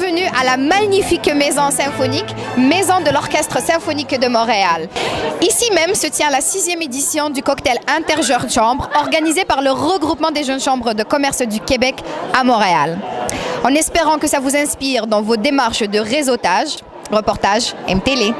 bienvenue à la magnifique maison symphonique, maison de l'Orchestre symphonique de Montréal. Ici même se tient la 6e édition du cocktail Interjeunes Chambres, organisé par le regroupement des jeunes chambres de commerce du Québec à Montréal. En espérant que ça vous inspire dans vos démarches de réseautage, reportage MTL.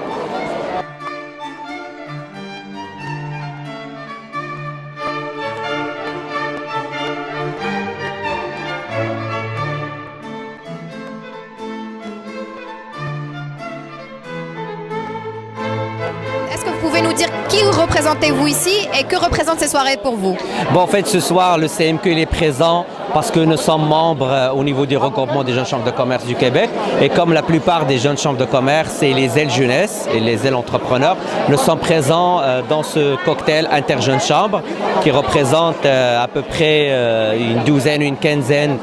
Est-ce que vous pouvez nous dire qui représentez-vous ici et que représentent ces soirées pour vous? Bon, en fait, ce soir, le CMQ il est présent parce que nous sommes membres au niveau du regroupement des jeunes chambres de commerce du Québec. Et comme la plupart des jeunes chambres de commerce et les ailes jeunesse et les ailes entrepreneurs, nous sommes présents dans ce cocktail Interjeunes Chambres qui représente à peu près une douzaine, une quinzaine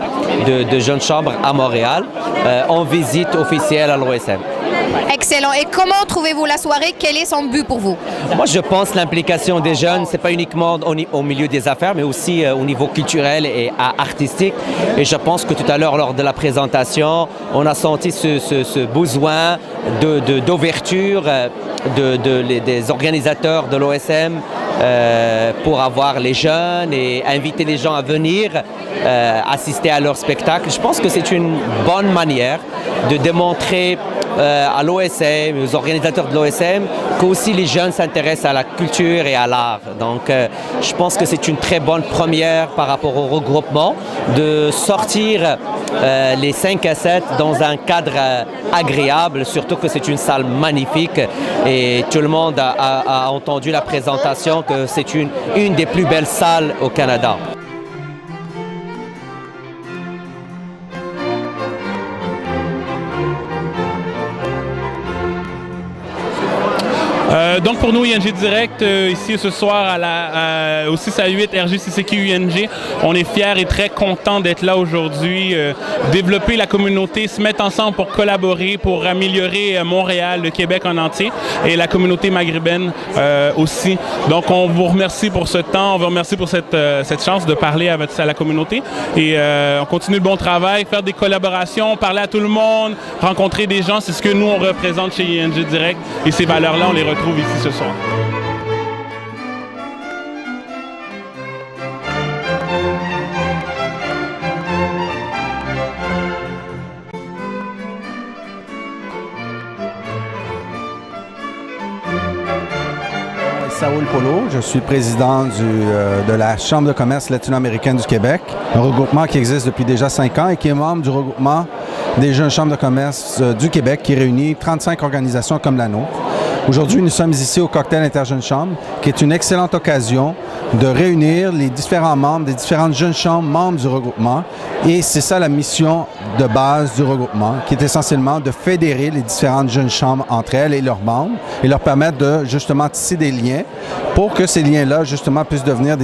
de jeunes chambres à Montréal en visite officielle à l'OSM. Excellent. Et comment trouvez-vous la soirée? Quel est son but pour vous? Moi, je pense que l'implication des jeunes, c'est pas uniquement au milieu des affaires, mais aussi au niveau culturel et artistique. Et je pense que tout à l'heure, lors de la présentation, on a senti ce besoin d'ouverture des organisateurs de l'OSM pour avoir les jeunes et inviter les gens à venir assister à leur spectacle. Je pense que c'est une bonne manière de démontrer à l'OSM, aux organisateurs de l'OSM, qu'aussi les jeunes s'intéressent à la culture et à l'art. Donc, je pense que c'est une très bonne première par rapport au regroupement de sortir les 5 à 7 dans un cadre agréable, surtout que c'est une salle magnifique et tout le monde a entendu la présentation que c'est une des plus belles salles au Canada. Donc pour nous, ING Direct, ici ce soir au 6 à 8 RGCCQ UNG, on est fiers et très contents d'être là aujourd'hui, développer la communauté, se mettre ensemble pour collaborer, pour améliorer Montréal, le Québec en entier et la communauté maghrébine aussi. Donc on vous remercie pour ce temps, on vous remercie pour cette chance de parler à la communauté et on continue le bon travail, faire des collaborations, parler à tout le monde, rencontrer des gens, c'est ce que nous on représente chez ING Direct et ces valeurs-là, on les retrouve ici ce soir. Saoul Polo, je suis président de la Chambre de commerce latino-américaine du Québec, un regroupement qui existe depuis déjà 5 ans et qui est membre du regroupement des jeunes chambres de commerce du Québec qui réunit 35 organisations comme la nôtre. Aujourd'hui, nous sommes ici au cocktail Interjeunes Chambres, qui est une excellente occasion de réunir les différents membres des différentes jeunes chambres membres du regroupement. Et c'est ça la mission de base du regroupement, qui est essentiellement de fédérer les différentes jeunes chambres entre elles et leurs membres et leur permettre de justement tisser des liens pour que ces liens-là justement puissent devenir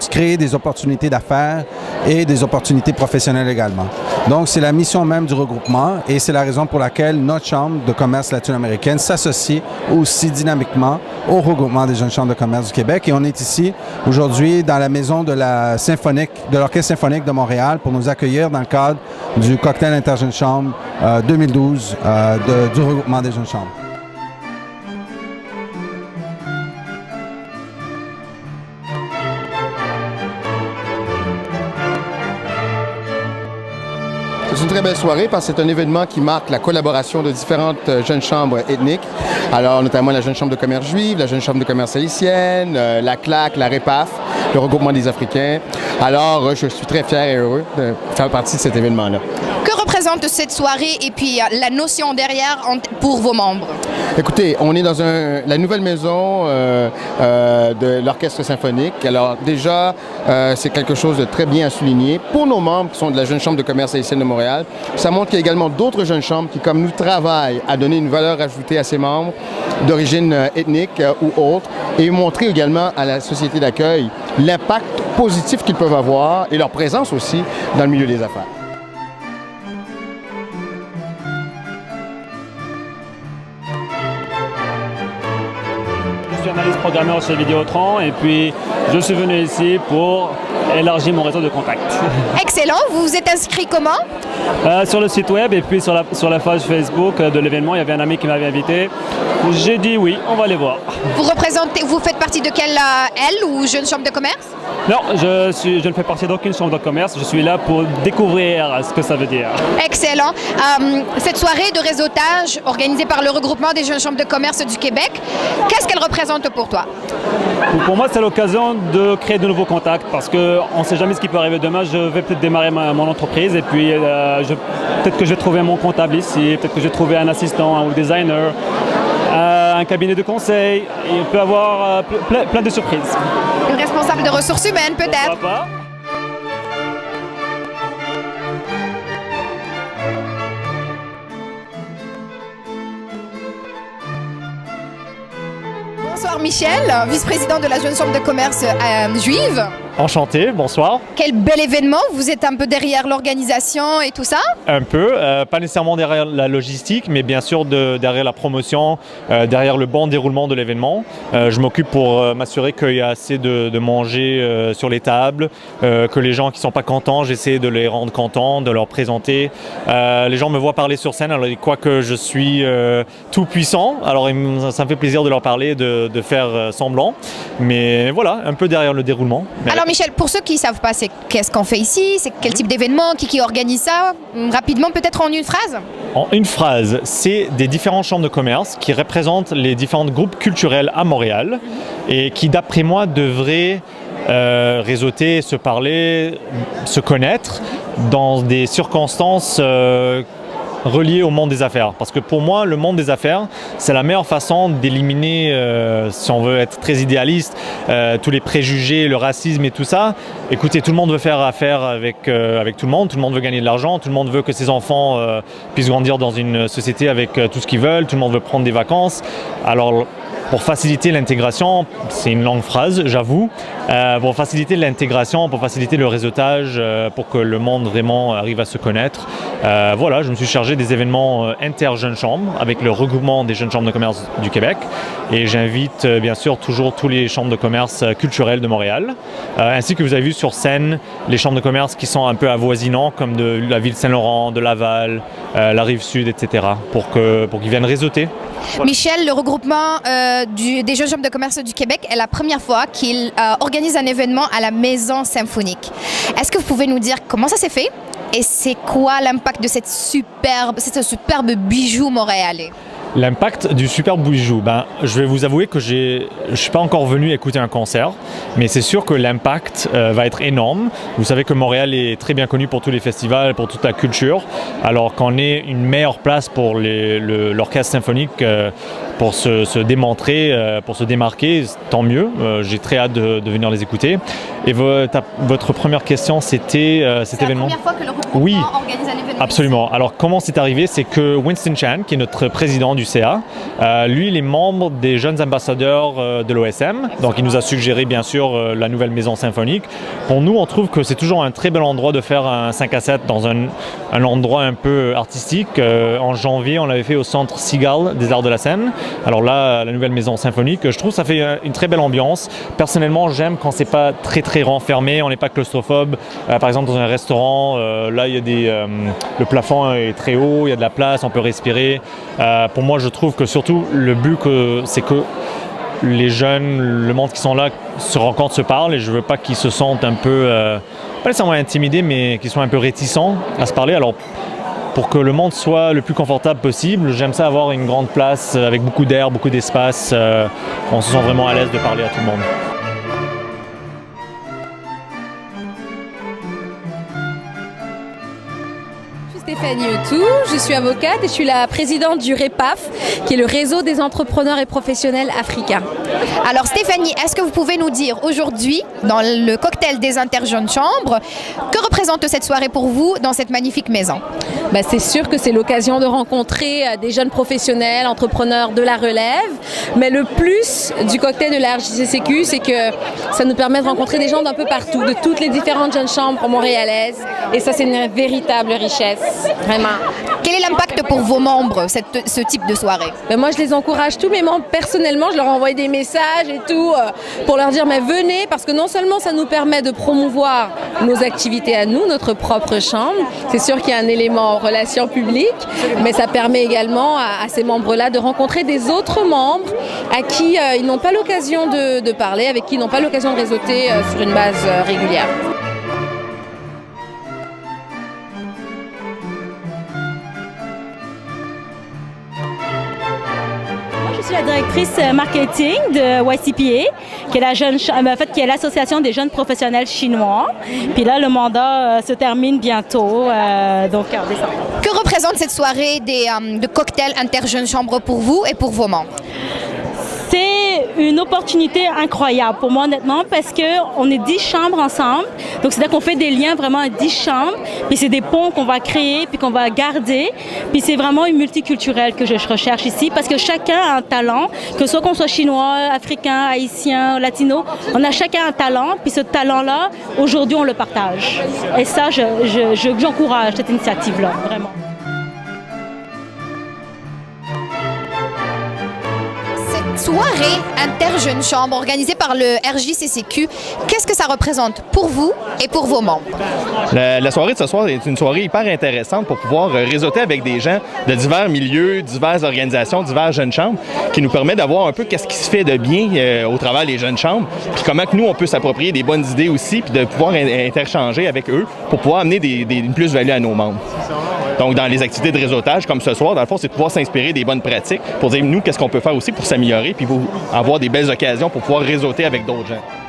créer des opportunités d'affaires et des opportunités professionnelles également. Donc, c'est la mission même du regroupement et c'est la raison pour laquelle notre Chambre de commerce latino-américaine s'associe aussi dynamiquement au regroupement des jeunes chambres de commerce du Québec. Et on est ici aujourd'hui dans la maison de l'Orchestre symphonique de Montréal pour nous accueillir dans le cadre du cocktail Interjeunes Chambres 2012 du regroupement des jeunes chambres. C'est une très belle soirée parce que c'est un événement qui marque la collaboration de différentes jeunes chambres ethniques. Alors, notamment la jeune chambre de commerce juive, la jeune chambre de commerce haïtienne, la CLAC, la REPAF, le regroupement des Africains. Alors, je suis très fier et heureux de faire partie de cet événement-là. Que représente cette soirée et puis la notion derrière pour vos membres? Écoutez, on est dans la nouvelle maison de l'Orchestre symphonique. Alors déjà, c'est quelque chose de très bien à souligner. Pour nos membres qui sont de la Jeune Chambre de commerce haïtienne de Montréal, ça montre qu'il y a également d'autres jeunes chambres qui, comme nous, travaillent à donner une valeur ajoutée à ces membres d'origine ethnique ou autre et montrer également à la société d'accueil l'impact positif qu'ils peuvent avoir et leur présence aussi dans le milieu des affaires. Je suis analyste programmeur chez Vidéotron et puis je suis venu ici pour élargir mon réseau de contacts. Excellent. Vous vous êtes inscrit comment? Sur le site web et puis sur la page Facebook de l'événement, il y avait un ami qui m'avait invité. J'ai dit oui, on va aller voir. Vous faites partie de quelle aile ou jeune chambre de commerce? Non, je ne fais partie d'aucune chambre de commerce. Je suis là pour découvrir ce que ça veut dire. Excellent. Cette soirée de réseautage organisée par le regroupement des jeunes chambres de commerce du Québec, qu'est-ce qu'elle représente pour toi? Pour moi, c'est l'occasion de créer de nouveaux contacts parce qu'on ne sait jamais ce qui peut arriver demain. Je vais peut-être démarrer mon entreprise et puis peut-être que je vais trouver mon comptable ici, peut-être que je vais trouver un assistant ou designer, un cabinet de conseil. Et il peut y avoir plein de surprises. Une responsable de ressources humaines, peut-être? Pourquoi pas? Bonsoir Michel, vice-président de la Jeune Chambre de commerce juive. Enchanté, bonsoir. Quel bel événement, vous êtes un peu derrière l'organisation et tout ça? Un peu, pas nécessairement derrière la logistique, mais bien sûr derrière la promotion, derrière le bon déroulement de l'événement. Je m'occupe pour m'assurer qu'il y a assez de manger sur les tables, que les gens qui ne sont pas contents, j'essaie de les rendre contents, de leur présenter. Les gens me voient parler sur scène, alors ils croient que je suis tout puissant, alors ça me fait plaisir de leur parler, de faire semblant. Mais voilà, un peu derrière le déroulement. Alors Michel, pour ceux qui ne savent pas, qu'est-ce qu'on fait ici? C'est quel type d'événement? Qui organise ça? Rapidement, peut-être en une phrase? En une phrase, c'est des différentes chambres de commerce qui représentent les différents groupes culturels à Montréal et qui, d'après moi, devraient réseauter, se parler, se connaître dans des circonstances relié au monde des affaires. Parce que pour moi, le monde des affaires, c'est la meilleure façon d'éliminer, si on veut être très idéaliste, tous les préjugés, le racisme et tout ça. Écoutez, tout le monde veut faire affaire avec tout le monde veut gagner de l'argent, tout le monde veut que ses enfants puissent grandir dans une société avec tout ce qu'ils veulent, tout le monde veut prendre des vacances. Alors, pour faciliter l'intégration, c'est une longue phrase, j'avoue, pour faciliter l'intégration, pour faciliter le réseautage, pour que le monde vraiment arrive à se connaître. Voilà, je me suis chargé des événements inter-jeunes chambres avec le regroupement des jeunes chambres de commerce du Québec et j'invite bien sûr toujours tous les chambres de commerce culturelles de Montréal, ainsi que vous avez vu sur scène les chambres de commerce qui sont un peu avoisinants comme de la ville Saint-Laurent, de Laval, la Rive-Sud, etc. pour qu'ils viennent réseauter. Voilà. Michel, le regroupement des jeunes chambres de commerce du Québec est la première fois qu'il organise un événement à la Maison Symphonique. Est-ce que vous pouvez nous dire comment ça s'est fait et c'est quoi l'impact de ce superbe bijou montréalais? L'impact du superbe bijou, je vais vous avouer que je ne suis pas encore venu écouter un concert, mais c'est sûr que l'impact va être énorme. Vous savez que Montréal est très bien connu pour tous les festivals, pour toute la culture, alors qu'on est une meilleure place pour l'orchestre symphonique pour se démontrer, pour se démarquer, tant mieux. J'ai très hâte de venir les écouter. Et votre première question, c'était cet événement? C'est la première fois que le regroupement organise un événement. Absolument. Alors comment c'est arrivé? C'est que Winston Chan, qui est notre président du CA, lui, il est membre des jeunes ambassadeurs de l'OSM. Donc il nous a suggéré bien sûr la nouvelle maison symphonique. Pour nous, on trouve que c'est toujours un très bel endroit de faire un 5 à 7 dans un endroit un peu artistique. En janvier, on l'avait fait au centre Seagull des Arts de la Scène. Alors là, la nouvelle maison symphonique, je trouve que ça fait une très belle ambiance. Personnellement, j'aime quand c'est pas très renfermé, on n'est pas claustrophobe. Par exemple, dans un restaurant, là, il y a le plafond est très haut, il y a de la place, on peut respirer. Pour moi, je trouve que surtout, le but, c'est que les jeunes, le monde qui sont là, se rencontrent, se parlent, et je veux pas qu'ils se sentent un peu, pas nécessairement intimidés, mais qu'ils soient un peu réticents à se parler. Alors, pour que le monde soit le plus confortable possible, j'aime ça avoir une grande place avec beaucoup d'air, beaucoup d'espace. On se sent vraiment à l'aise de parler à tout le monde. Stéphanie Autou, je suis avocate et je suis la présidente du REPAF, qui est le réseau des entrepreneurs et professionnels africains. Alors Stéphanie, est-ce que vous pouvez nous dire aujourd'hui, dans le cocktail des interjeunes chambres, que représente cette soirée pour vous dans cette magnifique maison? C'est sûr que c'est l'occasion de rencontrer des jeunes professionnels, entrepreneurs de la relève, mais le plus du cocktail de la RJCCQ, c'est que ça nous permet de rencontrer des gens d'un peu partout, de toutes les différentes jeunes chambres montréalaises, et ça c'est une véritable richesse. Vraiment. Quel est l'impact pour vos membres, ce type de soirée? Ben moi, je les encourage tous mes membres personnellement. Je leur envoie des messages et tout pour leur dire mais venez, parce que non seulement ça nous permet de promouvoir nos activités à nous, notre propre chambre. C'est sûr qu'il y a un élément en relations publiques, mais ça permet également à ces membres-là de rencontrer des autres membres à qui ils n'ont pas l'occasion de parler, avec qui ils n'ont pas l'occasion de réseauter sur une base régulière. Je suis la directrice marketing de YCPA, qui est qui est l'association des jeunes professionnels chinois. Puis là, le mandat se termine bientôt, donc en décembre. Que représente cette soirée de cocktails interjeunes chambres pour vous et pour vos membres? C'est une opportunité incroyable pour moi, honnêtement, parce qu'on est 10 chambres ensemble. Donc, c'est-à-dire qu'on fait des liens vraiment à 10 chambres. Puis, c'est des ponts qu'on va créer, puis qu'on va garder. Puis, c'est vraiment une multiculturelle que je recherche ici, parce que chacun a un talent, que ce soit qu'on soit chinois, africain, haïtien, latino, on a chacun un talent. Puis, ce talent-là, aujourd'hui, on le partage. Et ça, j'encourage cette initiative-là, vraiment. Soirée interjeunes chambre organisée par le RJCCQ, qu'est-ce que ça représente pour vous et pour vos membres? La soirée de ce soir est une soirée hyper intéressante pour pouvoir réseauter avec des gens de divers milieux, diverses organisations, divers jeunes chambres, qui nous permet d'avoir un peu qu'est-ce qui se fait de bien au travers des jeunes chambres, puis comment que nous, on peut s'approprier des bonnes idées aussi, puis de pouvoir interchanger avec eux pour pouvoir amener une plus-value à nos membres. Donc, dans les activités de réseautage, comme ce soir, dans le fond, c'est de pouvoir s'inspirer des bonnes pratiques pour dire, nous, qu'est-ce qu'on peut faire aussi pour s'améliorer, puis pour avoir des belles occasions pour pouvoir réseauter avec d'autres gens.